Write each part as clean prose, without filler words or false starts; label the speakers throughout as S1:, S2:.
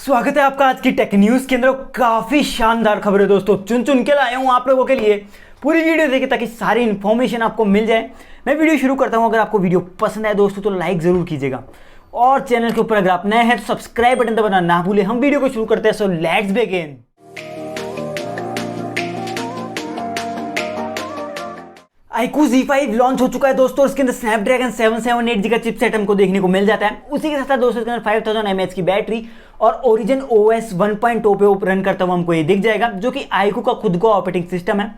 S1: स्वागत है आपका आज की टेक न्यूज के अंदर। काफी शानदार खबर है दोस्तों, चुन चुन के लाया हूं आप लोगों के लिए। पूरी वीडियो देखिए ताकि सारी इन्फॉर्मेशन आपको मिल जाए। मैं वीडियो शुरू करता हूं। अगर आपको वीडियो पसंद आए दोस्तों तो लाइक जरूर कीजिएगा और चैनल के ऊपर अगर आप नए हैं तो सब्सक्राइब बटन दबाना ना भूलें। हम वीडियो को शुरू करते हैं, so let's begin. iQOO Z5 launch हो चुका है दोस्तों। इसके अंदर स्नैपड्रैगन 778 का चिपसेट हमको देखने को मिल जाता है। उसी के साथ दोस्तों इसके अंदर 5000 mAh की बैटरी और ओरिजिन OS 1.0 पे रन करता हुआ हमको ये दिख जाएगा, जो कि iQOO का खुद का ऑपरेटिंग सिस्टम है।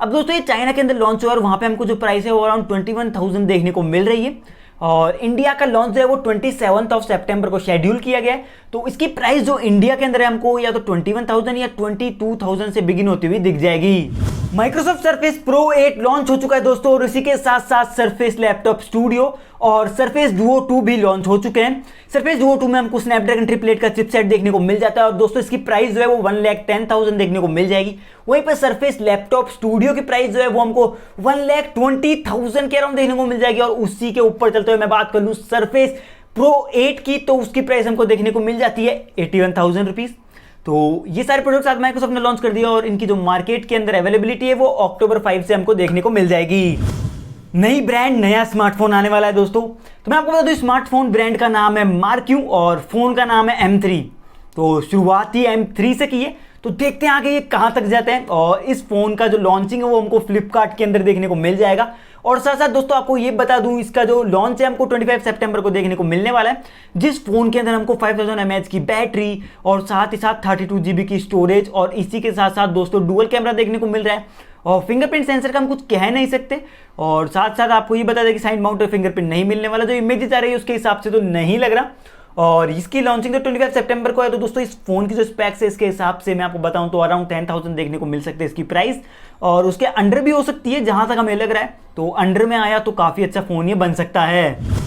S1: अब दोस्तों ये चाइना के अंदर लॉन्च हुआ और वहाँ पे हमको जो प्राइस है वो अराउंड 21,000 देखने को मिल रही है। और इंडिया का लॉन्च जो है वो 27 सितंबर को शेड्यूल किया गया है। तो इसकी प्राइस जो इंडिया के अंदर है हमको या तो 21,000 या 22,000 से बिगिन होती हुई दिख जाएगी। माइक्रोसॉफ्ट सर्फेस प्रो 8 लॉन्च हो चुका है दोस्तों और इसी के साथ साथ सर्फेस लैपटॉप स्टूडियो और सर्फेस डुओ 2 भी लॉन्च हो चुके हैं। सर्फेस डुओ 2 में हमको स्नैपड्रैगन 888 का चिपसेट देखने को मिल जाता है और दोस्तों इसकी प्राइस जो है वो 1,10,000 देखने को मिल जाएगी। वहीं पर सर्फेस लैपटॉप स्टूडियो की प्राइस जो है वो हमको 1,20,000 के अराउंड देखने को मिल जाएगी। और उसी के ऊपर चलते हुए मैं बात कर लूं सर्फेस प्रो 8 की, तो उसकी प्राइस हमको देखने को मिल जाती है 81,000 रुपीज। तो ये सारे प्रोडक्ट्स आज माइक्रोसॉफ्ट ने लॉन्च कर दिया और इनकी जो मार्केट के अंदर अवेलेबिलिटी है वो अक्टूबर 5 से हमको देखने को मिल जाएगी। नई ब्रांड नया स्मार्टफोन आने वाला है दोस्तों। तो मैं आपको बता दूं स्मार्टफोन ब्रांड का नाम है MarQ और फोन का नाम है M3। तो शुरुआत ही M3 से की है, तो देखते हैं आगे ये कहां तक जाते हैं। और इस फोन का जो लॉन्चिंग है वो हमको फ्लिपकार्ट के अंदर देखने को मिल जाएगा। और साथ साथ दोस्तों आपको ये बता दूं इसका जो लॉन्च है हमको 25 सितंबर को देखने को मिलने वाला है, जिस फोन के अंदर हमको 5000 mAh की बैटरी और साथ ही साथ 32 GB की स्टोरेज और इसी के साथ साथ दोस्तों डुअल कैमरा देखने को मिल रहा है। और फिंगरप्रिंट सेंसर का हम कुछ कह नहीं सकते। और साथ साथ आपको ये बता दें कि साइड माउंटेड फिंगरप्रिंट नहीं मिलने वाला, जो इमेजेस आ रही है उसके हिसाब से तो नहीं लग रहा। और इसकी लॉन्चिंग तो 25 सितंबर को है। तो दोस्तों इस फोन की जो स्पेक्स है इसके हिसाब से मैं आपको बताऊं तो अराउंड 10,000 देखने को मिल सकते हैं इसकी प्राइस, और उसके अंडर भी हो सकती है जहां तक हमें लग रहा है। तो अंडर में आया तो काफी अच्छा फोन ये बन सकता है।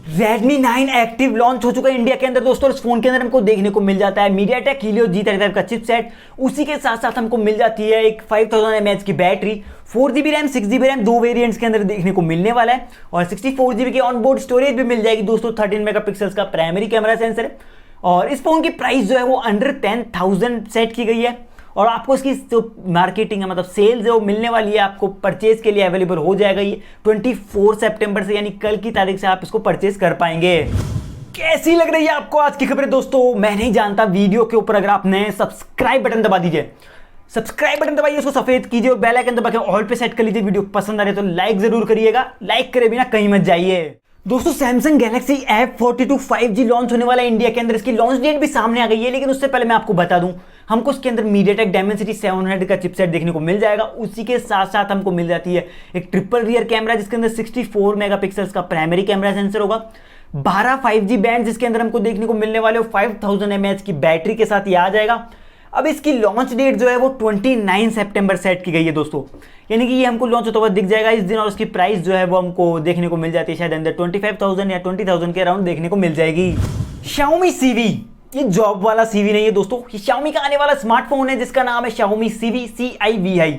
S1: Redmi 9 Activ लॉन्च हो चुका है इंडिया के अंदर दोस्तों। इस फोन के अंदर हमको देखने को मिल जाता है MediaTek Helio G35 का चिपसेट। उसी के साथ साथ हमको मिल जाती है एक 5000 mAh की battery, 4GB RAM 6GB RAM दो वेरिएंट्स के अंदर देखने को मिलने वाला है। और 64GB की ऑनबोर्ड स्टोरेज भी मिल जाएगी दोस्तों। 13 मेगापिक्सल्स का प्राइमरी कैमरा सेंसर है। और इस फोन की प्राइस जो है वो अंडर 10,000 सेट की गई है। और आपको इसकी जो मार्केटिंग है मतलब सेल्स है वो मिलने वाली है, आपको परचेज के लिए अवेलेबल हो जाएगा ये 24 सितंबर से, यानी कल की तारीख से आप इसको परचेज कर पाएंगे। कैसी लग रही है आपको आज की खबरें दोस्तों? मैं नहीं जानता। वीडियो के ऊपर अगर आप नए सब्सक्राइब बटन दबा दीजिए, सब्सक्राइब बटन दबाइए, उसको सफेद कीजिए और बेल आइकन दबा के ऑल पे सेट कर लीजिए। वीडियो पसंद आ रही है तो लाइक जरूर करिएगा, लाइक करे बिना कहीं मत जाइए। दोस्तों Samsung Galaxy F42 5G launch होने वाला है इंडिया के अंदर। इसकी लॉन्च डेट भी सामने आ गई है, लेकिन उससे पहले मैं आपको बता दूं हमको इसके अंदर MediaTek Dimensity 700 का चिपसेट देखने को मिल जाएगा। उसी के साथ साथ हमको मिल जाती है एक ट्रिपल रियर कैमरा जिसके अंदर 64 मेगापिक्सल्स का प्राइमरी कैमरा सेंसर होगा। 12 5G बैंड जिसके अंदर हमको देखने को मिलने वाले 5000 mAh की बैटरी के साथ ये आ जाएगा। अब इसकी लॉन्च डेट जो है वो 29 सितंबर सेट की गई है दोस्तों, यानी कि ये हमको लॉन्च होता हुआ दिख जाएगा इस दिन। और उसकी प्राइस जो है वो हमको देखने को मिल जाती है शायद अंदर 25,000 या 20,000 के अराउंड देखने को मिल जाएगी। Xiaomi CIVI, ये जॉब वाला CV नहीं है दोस्तों, ये Xiaomi का आने वाला स्मार्टफोन है जिसका नाम है Xiaomi CIVI CIVI।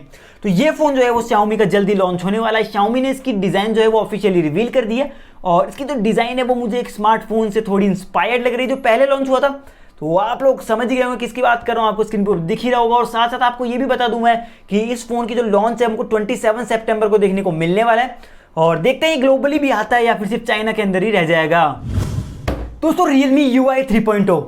S1: तो ये फोन जो है वो Xiaomi का जल्दी लॉन्च होने वाला है। Xiaomi ने इसकी डिजाइन जो है वो ऑफिशियली रिवील कर दी है और इसकी जो डिजाइन है वो मुझे एक स्मार्टफोन से थोड़ी इंस्पायर्ड लग रही है जो पहले लॉन्च हुआ था। तो आप लोग समझ गए होंगे किसकी बात कर रहा हूं, आपको स्क्रीन पर दिख ही रहा होगा। और साथ साथ आपको ये भी बता दूं मैं कि इस फोन की जो लॉन्च है हमको 27 सितंबर को देखने को मिलने वाला है। और देखते हैं ग्लोबली भी आता है या फिर सिर्फ चाइना के अंदर ही रह जाएगा। दोस्तों Realme UI 3.0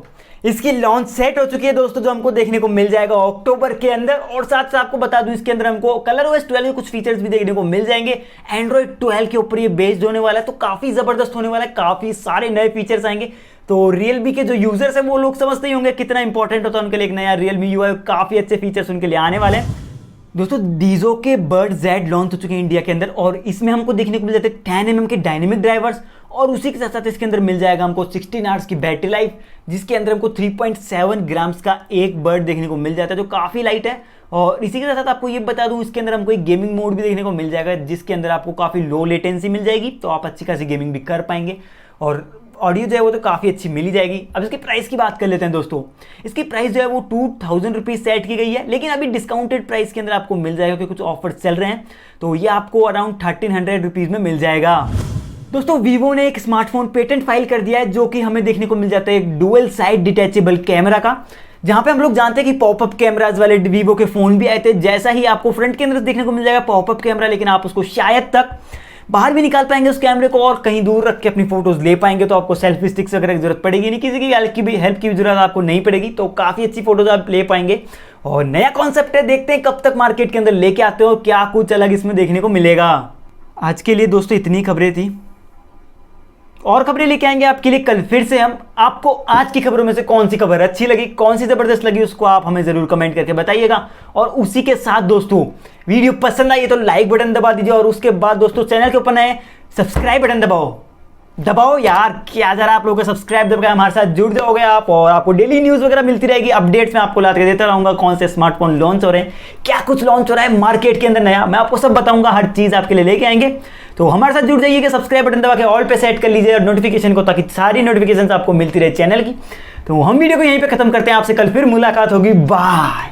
S1: इसकी लॉन्च सेट हो चुकी है दोस्तों, जो हमको देखने को मिल जाएगा अक्टूबर के अंदर। और साथ साथ आपको बता दूं इसके अंदर हमको ColorOS 12 के कुछ फीचर्स भी देखने को मिल जाएंगे। Android 12 के ऊपर ये बेस्ड होने वाला है, तो काफी जबरदस्त होने वाला है, काफी सारे नए फीचर्स आएंगे। तो Realme के जो यूजर्स हैं वो लोग समझते ही होंगे कितना इंपॉर्टेंट होता है उनके लिए एक नया Realme UI। काफी अच्छे फीचर्स उनके लिए आने वाले हैं दोस्तों। Dizo के बर्ड Z लॉन्च हो चुके हैं इंडिया के अंदर और इसमें हमको देखने को मिल जाते हैं 10 mm के डायनेमिक ड्राइवर्स। और उसी के साथ साथ इसके अंदर मिल जाएगा हमको 16 आवर्स की बैटरी लाइफ, जिसके अंदर हमको 3.7 ग्राम्स का एक बर्ड देखने को मिल जाता है जो काफ़ी लाइट है। और इसी के साथ साथ आपको ये बता दूं इसके अंदर हमको एक गेमिंग मोड भी देखने को मिल जाएगा जिसके अंदर आपको काफ़ी लो लेटेंसी मिल जाएगी, तो आप अच्छी खासी गेमिंग भी कर पाएंगे। और ऑडियो जो है वो तो काफ़ी अच्छी मिल ही जाएगी। अब इसकी प्राइस की बात कर लेते हैं दोस्तों। इसकी प्राइस जो है वो 2,000 रुपीज़ सेट की गई है, लेकिन अभी डिस्काउंटेड प्राइस के अंदर आपको मिल जाएगा क्योंकि कुछ ऑफर्स चल रहे हैं। तो ये आपको अराउंड 1,300 रुपीज़ में मिल जाएगा। दोस्तों वीवो ने एक स्मार्टफोन पेटेंट फाइल कर दिया है जो कि हमें देखने को मिल जाता है एक डुअल साइड डिटैचेबल कैमरा का, जहां पे हम लोग जानते हैं कि पॉपअप कैमराज वाले वीवो के फोन भी आए थे, जैसा ही आपको फ्रंट के अंदर देखने को मिल जाएगा पॉपअप कैमरा, लेकिन आप उसको शायद तक बाहर भी निकाल पाएंगे उस कैमरे को और कहीं दूर रख के अपनी फोटोज ले पाएंगे। तो आपको सेल्फी स्टिक्स वगैरह की जरूरत पड़ेगी नहीं, किसी की हेल्प की भी जरूरत आपको नहीं पड़ेगी, तो काफी अच्छी फोटोज आप ले पाएंगे। और नया कॉन्सेप्ट है, देखते हैं कब तक मार्केट के अंदर लेके आते हो और क्या कुछ अलग इसमें देखने को मिलेगा। आज के लिए दोस्तों इतनी खबरें थी, और खबरें लेके आएंगे आपके लिए कल फिर से हम। आपको आज की खबरों में से कौन सी खबर अच्छी लगी, कौन सी जबरदस्त लगी, उसको आप हमें जरूर कमेंट करके बताइएगा। और उसी के साथ दोस्तों वीडियो पसंद आई तो लाइक बटन दबा दीजिए, और उसके बाद दोस्तों चैनल के ऊपर नए सब्सक्राइब बटन दबाओ यार, क्या जरा आप लोगों का सब्सक्राइब दबा हमारे साथ जुड़ जाओगे आप, और आपको डेली न्यूज़ वगैरह मिलती रहेगी, अपडेट्स मैं आपको लाते देता रहूंगा, कौन से स्मार्टफोन लॉन्च हो रहे हैं, क्या कुछ लॉन्च हो रहा है मार्केट के अंदर नया, मैं आपको सब बताऊंगा, हर चीज़ आपके लिए लेके आएंगे। तो हमारे साथ जुड़ जाइए, सब्सक्राइब बटन दबा के ऑल पे सेट कर लीजिए और नोटिफिकेशन को, ताकि सारी नोटिफिकेशन आपको मिलती रहे चैनल की। तो हम वीडियो को यहीं पे खत्म करते हैं, आपसे कल फिर मुलाकात होगी, बाय।